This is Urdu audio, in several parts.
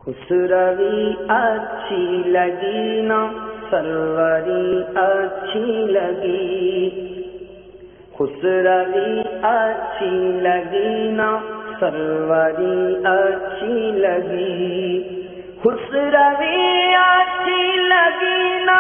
خسروی اچھی لگی نا سروری اچھی لگی، خسروی اچھی لگی نا سروری اچھی لگی، خسروی اچھی لگی نا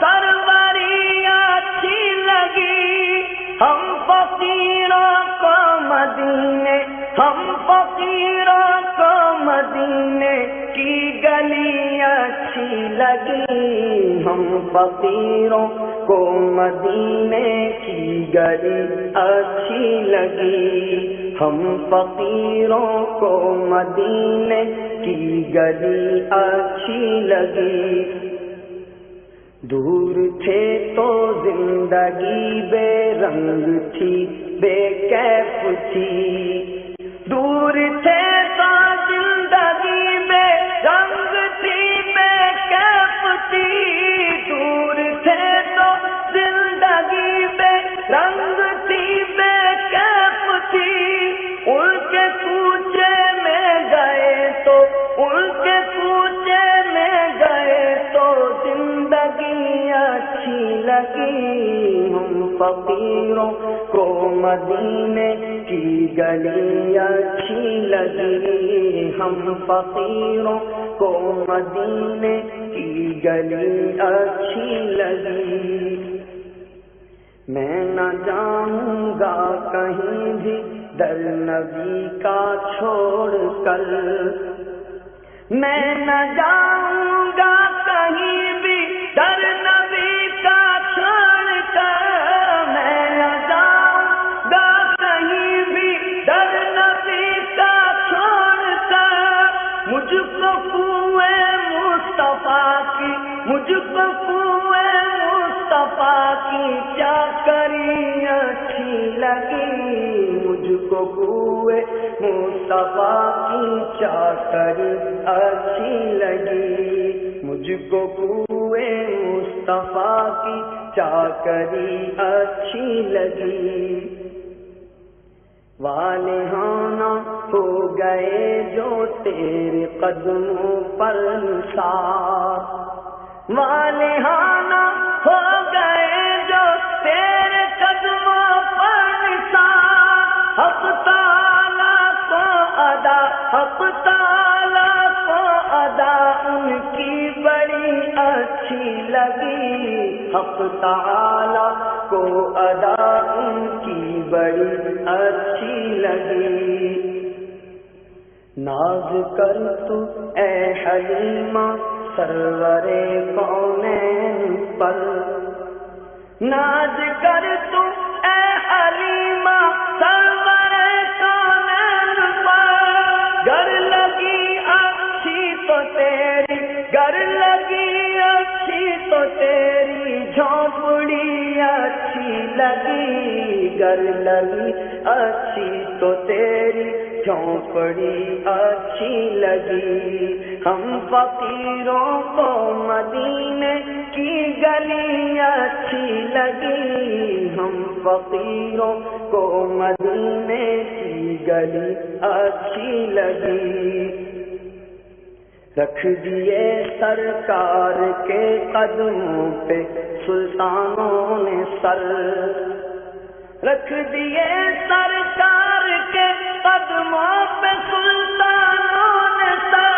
سروری اچھی لگی، ہم فقیروں کو مدینے، ہم فقیروں کو مدینے کی گلی اچھی لگی، ہم فقیروں کو مدینے کی گلی اچھی لگی، ہم فقیروں کو مدینے کی گلی اچھی لگی، دور تھے تو زندگی بے رنگ تھی بے کیف تھی، دور تھے تو زندگی بے رنگ تھی بے کیف تھی، دور تھے تو زندگی بے رنگ تھی بے کیف تھی، ان کے کوچے میں گئے تو، ان کے کوچے میں گئے تو زندگی اچھی لگی، ہم فقیروں کو مدینے کی گلی اچھی لگی، ہم فقیروں کو مدینے کی گلی اچھی لگی، میں نہ جاؤں گا کہیں بھی در نبی کا چھوڑ کر، میں نہ جاؤں گا کہیں بھی در نبی کا چھوڑ کر، میں نہ جاؤں گا کہیں بھی در نبی کا چھوڑ کر، مجھ کو کوئے مصطفیٰ کی، مجھ کو کوئے مصطفیٰ کی چاکری اچھی لگی، مجھ کو کوئے مصطفیٰ کی چاکری اچھی لگی، مجھ کو کوئے مصطفیٰ کی چاکری اچھی لگی، والہانہ ہو گئے جو تیرے قدموں پر نثار، والہانہ ہو گئے جو تیرے قدموں پر نثار، حق تعالیٰ کو ادا، حق تعالیٰ کو ادا ان کی بڑی اچھی لگی، حق تعالیٰ کو ادا ان کی بڑی اچھی لگی، ناز کر تو اے حلیمہ سرور کونین پر، ناز کر تو اے حلیمہ سرور کونین پر، گر لگی اچھی تو تیری، گر لگی اچھی تو تیری جھونپڑی اچھی لگی، گر لگی اچھی تو تیری جھونپڑی اچھی لگی، ہم فقیروں کو مدینے کی گلی اچھی لگی، ہم فقیروں کو مدینے کی گلی اچھی لگی، رکھ دیے سرکار کے قدموں پہ سلطانوں نے سر، رکھ دیے سرکار کے قدموں پہ سلطانوں نے سر،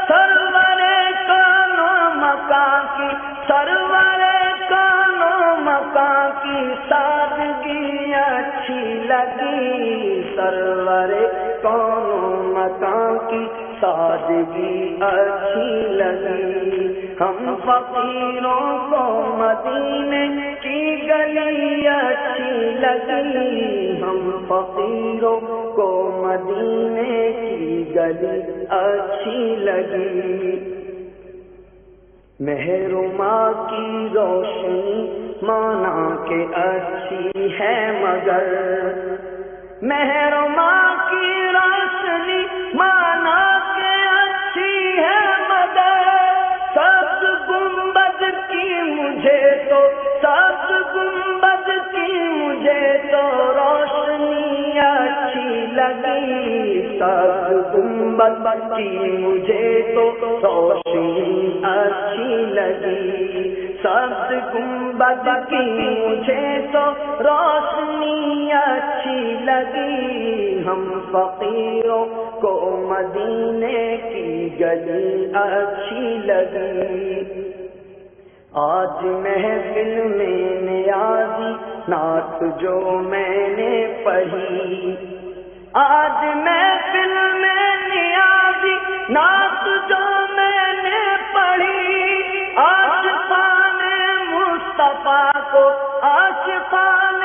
سرور کونوں مکان کی، سرور کونوں مکان کی سادگی اچھی لگی، سرور کونوں مکان کی سادگی اچھی لگی، ہم فقیروں کو مدینے کی گلی اچھی لگی، ہم فقیروں کو مدینے کی گلی اچھی لگی، مہرما کی روشنی مانا کہ اچھی ہے مگر، مہرما کی روشنی مانا کہ اچھی ہے مگر، سبز گنبد کی مجھے تو، سبز گنبد کی مجھے تو روشنی اچھی لگی، سبز گنبد کی مجھے تو روشنی اچھی لگی، سبز گنبد کی مجھے تو روشنی اچھی لگی، ہم فقیروں کو مدینے کی گلی اچھی لگی۔ آج محفل میں نیازی نعت جو میں نے پڑھی، آج محفل میں نیازی نعت جو میں نے پڑھی، عاشقان مصطفیٰ کو، عاشقان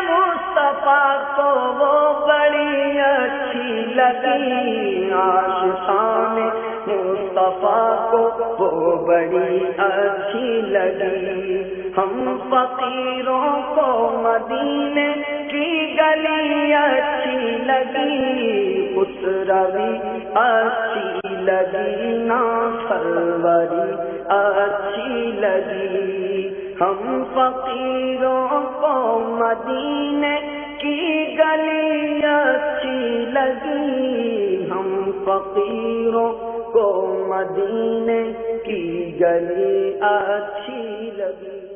مصطفیٰ کو وہ بڑی اچھی لگی، عاشقان مصطفیٰ کو وہ بڑی اچھی لگی، ہم فقیروں کو مدینے کی گلی اچھی لگی، خسروی اچھی لگی، نا سروری اچھی لگی، ہم فقیروں کو مدینے کی گلی اچھی لگی، ہم فقیروں کو مدینے کی گلی اچھی لگی۔